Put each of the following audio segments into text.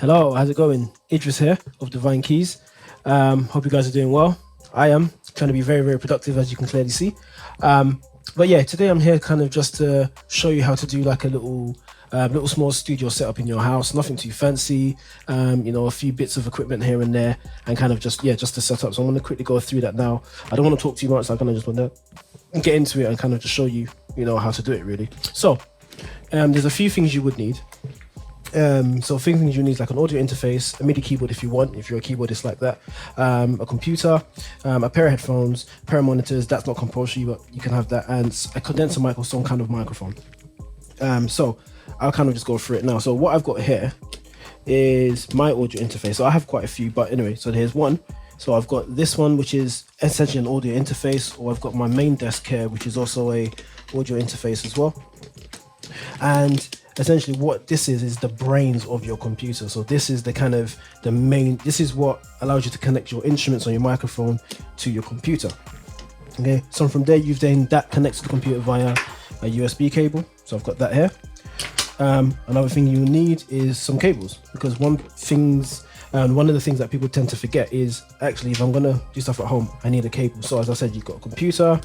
Hello, how's it going? Idrees here of Divine Keys. Hope you guys are doing well. I am trying to be very, very productive, as you can clearly see. But yeah, today I'm here kind of just to show you how to do like a little small studio setup in your house. Nothing too fancy, a few bits of equipment here and there, and kind of just to set up. So I'm going to quickly go through that now. I don't want to talk too much, so I'm going to just want to get into it and kind of just show you, how to do it really. So there's a few things you would need. So things you need is like an audio interface, a MIDI keyboard if you want, if you're a keyboardist like that, a computer, a pair of headphones, a pair of monitors. That's not compulsory, but you can have that, and a condenser mic or some kind of microphone. So I'll kind of just go through it now. So what I've got here is my audio interface. So I have quite a few, but anyway, so here's one. So I've got this one, which is essentially an audio interface, or I've got my main desk here, which is also a audio interface as well. And essentially what this is the brains of your computer. So this is this is what allows you to connect your instruments or your microphone to your computer. Okay, so from there that connects to the computer via a USB cable. So I've got that here. Another thing you need is some cables, because one of the things that people tend to forget is actually, if I'm gonna do stuff at home, I need a cable. So as I said, you've got a computer,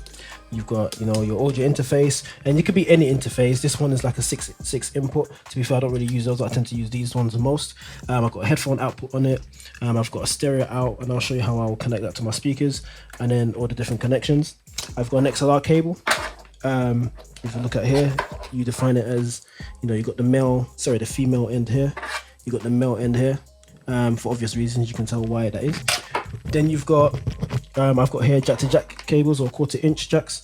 you've got your audio interface, and it could be any interface. This one is like a 6 input. To be fair, I don't really use those. I tend to use these ones the most. I've got a headphone output on it. I've got a stereo out, and I'll show you how I will connect that to my speakers, and then all the different connections. I've got an XLR cable. If you look at here, you define it as, you got the female end here. You got the male end here. For obvious reasons, you can tell why that is. Then you've got, I've got here jack to jack cables, or 1/4 inch jacks,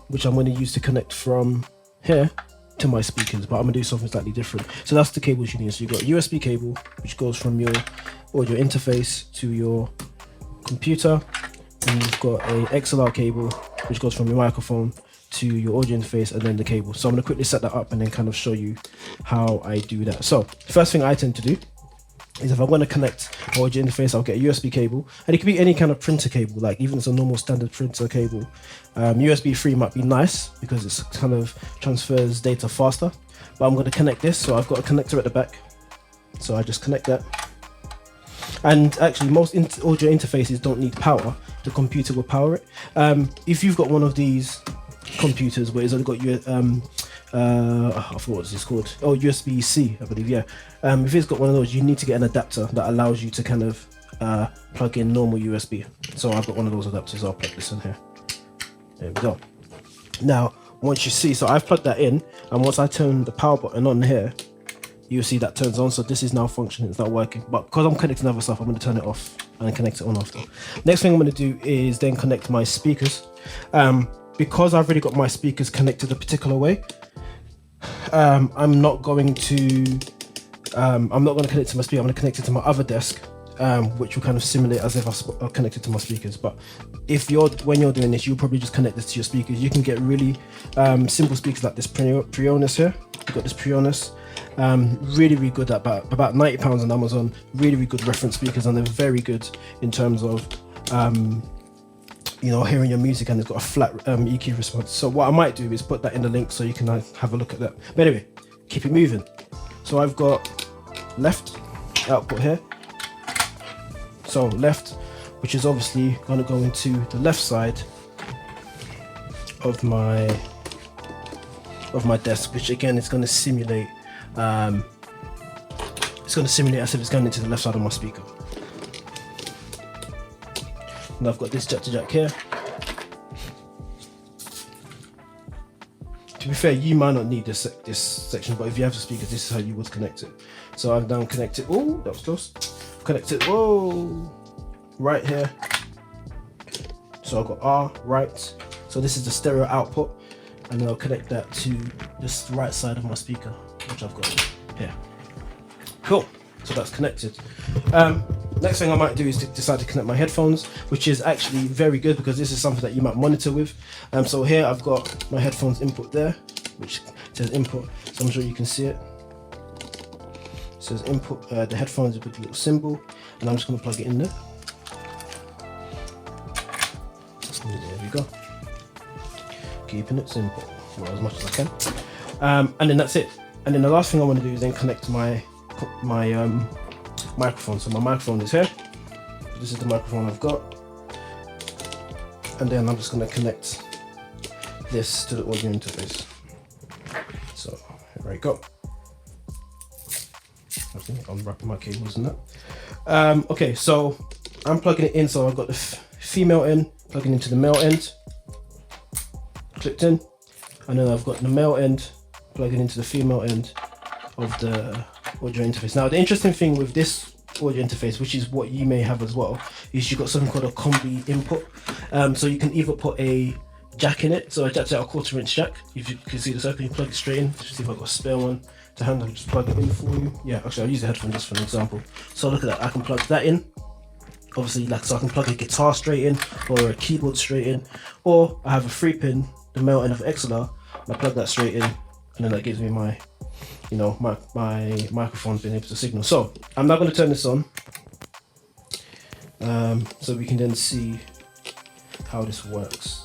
which I'm going to use to connect from here to my speakers, but I'm going to do something slightly different. So that's the cables you need. So you've got a USB cable, which goes from your audio interface to your computer. And you've got a XLR cable, which goes from your microphone to your audio interface, and then the cable. So I'm going to quickly set that up and then kind of show you how I do that. So the first thing I tend to do is, if I'm going to connect my audio interface, I'll get a USB cable, and it could be any kind of printer cable, like even it's a normal standard printer cable. USB 3 might be nice because it kind of transfers data faster, but I'm going to connect this. So I've got a connector at the back, so I just connect that. And actually, most audio interfaces don't need power. The computer will power it. If you've got one of these computers where it's only got I forgot what this is called. Oh, USB-C, I believe. Yeah. If it's got one of those, you need to get an adapter that allows you to kind of plug in normal USB. So I've got one of those adapters. I'll plug this in here. There we go. Now, once you see, so I've plugged that in, and once I turn the power button on here, you'll see that turns on. So this is now functioning. It's not working, but because I'm connecting other stuff, I'm going to turn it off and connect it on after. Next thing I'm going to do is then connect my speakers. Because I've already got my speakers connected a particular way, I'm not going to connect to my speaker. I'm going to connect it to my other desk, which will kind of simulate as if I connected to my speakers. But when you're doing this, you'll probably just connect this to your speakers. You can get really simple speakers like this PreSonus here. You've got this PreSonus, really, really good at about £90 on Amazon. Really, really good reference speakers, and they're very good in terms of hearing your music, and it's got a flat EQ response. So what I might do is put that in the link so you can have a look at that. But anyway, keep it moving. So I've got left output here. So left, which is obviously going to go into the left side of my desk, which again is going to simulate. It's going to simulate as if it's going into the left side of my speaker. And I've got this jack to jack here. To be fair, you might not need this section, but if you have the speakers, this is how you would connect it. So I've now connected. Oh, that was close. Connected. Whoa, right here. So I've got R right. So this is the stereo output, and then I'll connect that to this right side of my speaker, which I've got here. Cool. So that's connected. Next thing I might do is to decide to connect my headphones, which is actually very good because this is something that you might monitor with. So here I've got my headphones input there, which says input, so I'm sure you can see it. It says input, the headphones with a little symbol, and I'm just going to plug it in there. There we go. Keeping it simple, well, as much as I can. And then that's it. And then the last thing I want to do is then connect my microphone. So my microphone is here. This is the microphone I've got. And then I'm just going to connect this to the audio interface. So here I go. Okay, I'm wrapping my cables in that. Okay, so I'm plugging it in. So I've got the female end plugging into the male end, clipped in, and then I've got the male end plugging into the female end of the audio interface. Now the interesting thing with this audio interface, which is what you may have as well, is you've got something called a combi input. So you can either put a jack in it, so I jacked out a 1/4 inch jack. If you can see the circle, you plug it straight in. Let's see if I've got a spare one to hand. I'll just plug it in for you. Yeah, actually I'll use the headphone just for an example. So look at that, I can plug that in. Obviously, like, so I can plug a guitar straight in or a keyboard straight in, or I have a 3-pin, the male end of XLR, and I plug that straight in, and then that gives me my, you know, my microphone being able to signal. So I'm now going to turn this on, so we can then see how this works.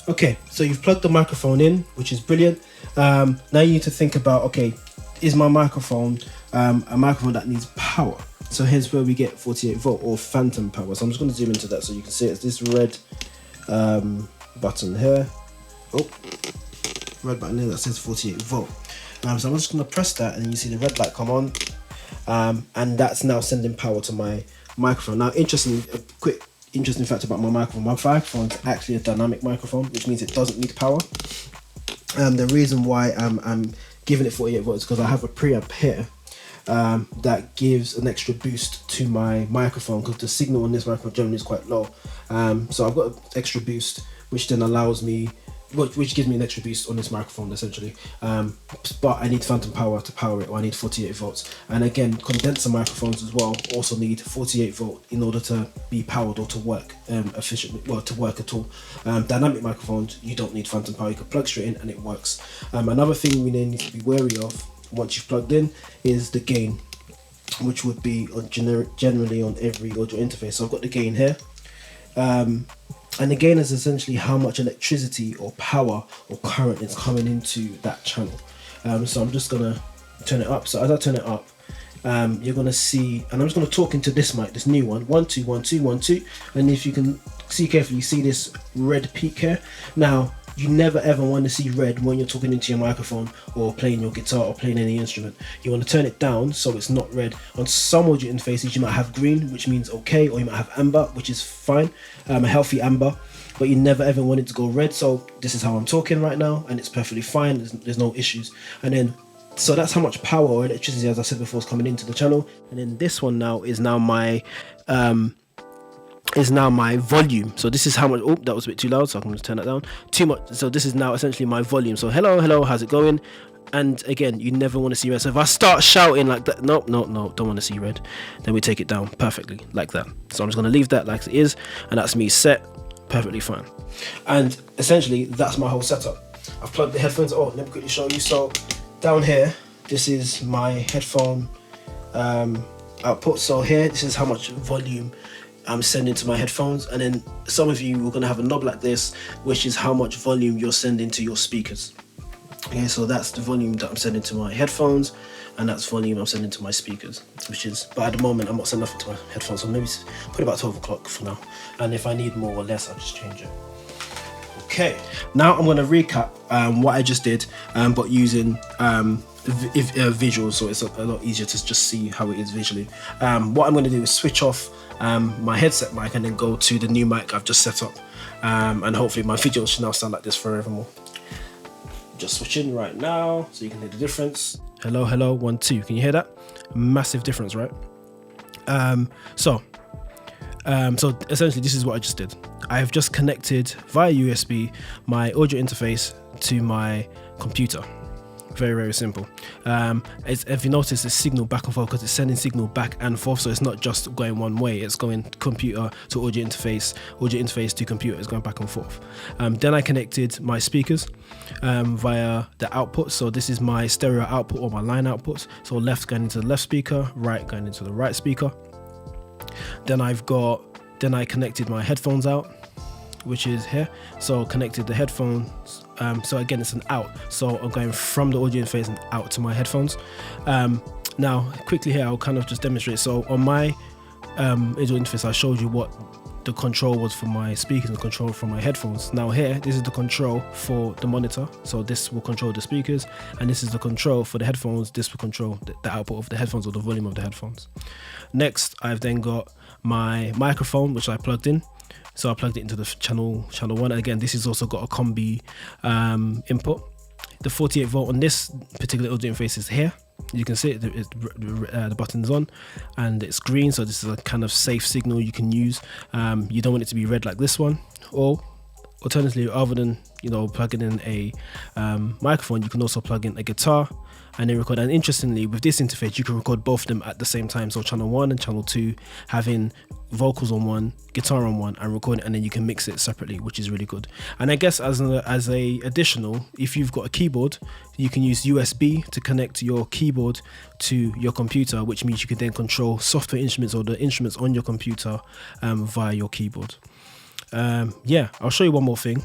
Okay, so you've plugged the microphone in, which is brilliant. Now you need to think about, okay, is my microphone a microphone that needs power? So here's where we get 48 volt or phantom power. So I'm just going to zoom into that so you can see it. It's this red button here. Oh, red button here that says 48 volt. So I'm just going to press that, and you see the red light come on, and that's now sending power to my microphone. Now, interesting fact about my microphone is actually a dynamic microphone, which means it doesn't need power. The reason why I'm giving it 48 volts is because I have a preamp here that gives an extra boost to my microphone, because the signal on this microphone generally is quite low. So I've got an extra boost, which then allows me, which gives me an extra boost on this microphone essentially. But I need phantom power to power it, or I need 48 volts. And again, condenser microphones as well also need 48 volt in order to be powered or to work efficiently, well, to work at all. Dynamic microphones, you don't need phantom power, you can plug straight in and it works. Another thing we then need to be wary of once you've plugged in is the gain, which would be generally on every audio interface. So I've got the gain here. And the gain is essentially how much electricity or power or current is coming into that channel. So I'm just gonna turn it up. So as I turn it up, you're gonna see, and I'm just gonna talk into this mic, this new one, 1 2 1 2 1 2. And if you can see carefully, you see this red peak here. Now, you never ever want to see red when you're talking into your microphone or playing your guitar or playing any instrument. You want to turn it down so it's not red. On some audio interfaces you might have green, which means okay, or you might have amber, which is fine, a healthy amber, but you never ever want it to go red. So this is how I'm talking right now, and it's perfectly fine, there's no issues. And then, so that's how much power or electricity, as I said before, is coming into the channel. And then this one now is now my volume. So this is how much, oh, that was a bit too loud, so I'm going to turn that down. Too much. So this is now essentially my volume. So hello, how's it going? And again, you never want to see red. So if I start shouting like that, no, don't want to see red, then we take it down perfectly like that. So I'm just going to leave that like it is, and that's me set perfectly fine. And essentially that's my whole setup. I've plugged the headphones. Oh, let me quickly show you. So down here, this is my headphone output. So here, this is how much volume I'm sending to my headphones, and then some of you are going to have a knob like this, which is how much volume you're sending to your speakers. Okay, so that's the volume that I'm sending to my headphones, and that's volume I'm sending to my speakers, which is, but at the moment I'm not sending nothing to my headphones, so maybe put about 12 o'clock for now, and if I need more or less I'll just change it. Okay, now I'm going to recap what I just did, but using visuals, so it's a lot easier to just see how it is visually. What I'm going to do is switch off my headset mic and then go to the new mic I've just set up, and hopefully my video should now sound like this forevermore. Just switch in right now so you can hear the difference. Hello, 1 2. Can you hear that? Massive difference, right? So essentially this is what I just did. I have just connected via USB my audio interface to my computer. Very, very simple. If you notice, the signal back and forth, because it's sending signal back and forth, so it's not just going one way, it's going computer to audio interface to computer, it's going back and forth. Then I connected my speakers via the output. So this is my stereo output or my line output. So left going into the left speaker, right going into the right speaker. Then I connected my headphones out, which is here. So connected the headphones. So again, it's an out. So I'm going from the audio interface and out to my headphones. Now, quickly here, I'll kind of just demonstrate. So on my audio interface, I showed you what the control was for my speakers and control for my headphones. Now here, this is the control for the monitor. So this will control the speakers, and this is the control for the headphones. This will control the output of the headphones, or the volume of the headphones. Next, I've then got my microphone, which I plugged in. So I plugged it into the channel 1. And again, this has also got a combi input. The 48 volt on this particular audio interface is here. You can see it, the button's on and it's green, so this is a kind of safe signal you can use. You don't want it to be red like this one, or alternatively, other than plugging in a microphone, you can also plug in a guitar and then record. And interestingly, with this interface, you can record both of them at the same time. So channel 1 and channel 2 having vocals on one, guitar on one, and record it, and then you can mix it separately, which is really good. And I guess as a additional, if you've got a keyboard, you can use USB to connect your keyboard to your computer, which means you can then control software instruments or the instruments on your computer via your keyboard. Yeah, I'll show you one more thing.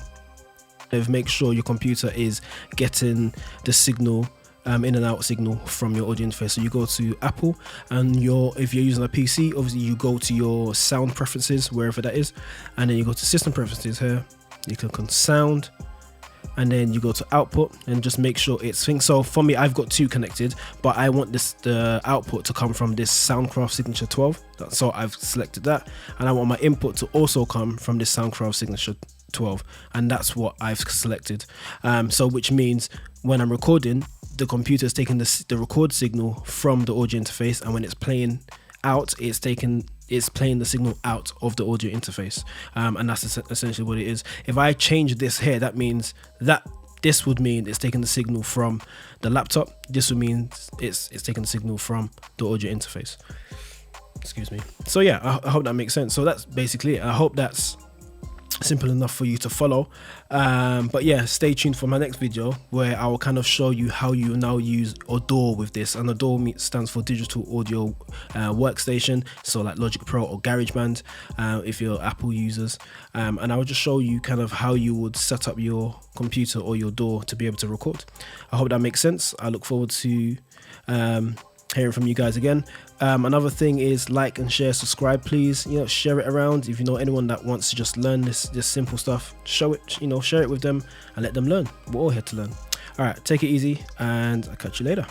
Make sure your computer is getting the signal, in and out signal from your audio interface. So you go to Apple, and if you're using a PC, obviously you go to your sound preferences, wherever that is, and then you go to system preferences here, you click on sound, and then you go to output and just make sure it's synced. So for me, I've got 2 connected, but I want the output to come from this Soundcraft Signature 12. So I've selected that, and I want my input to also come from this Soundcraft Signature 12, and that's what I've selected. So which means when I'm recording, the computer is taking the record signal from the audio interface, and when it's playing out, it's playing the signal out of the audio interface, and that's essentially what it is. If I change this here, that means that this would mean it's taking the signal from the laptop. This would mean it's taking the signal from the audio interface. Excuse me. So yeah, I hope that makes sense. So that's basically it. I hope that's simple enough for you to follow, but yeah, stay tuned for my next video, where I will kind of show you how you now use Audio with this. And Audio stands for Digital Audio Workstation, so like Logic Pro or GarageBand if you're Apple users, and I will just show you kind of how you would set up your computer or your DAW to be able to record. I hope that makes sense. I look forward to hearing from you guys again. Another thing is like and share, subscribe, please. Share it around. If you know anyone that wants to just learn this simple stuff, share it with them and let them learn. We're all here to learn. All right, take it easy, and I'll catch you later.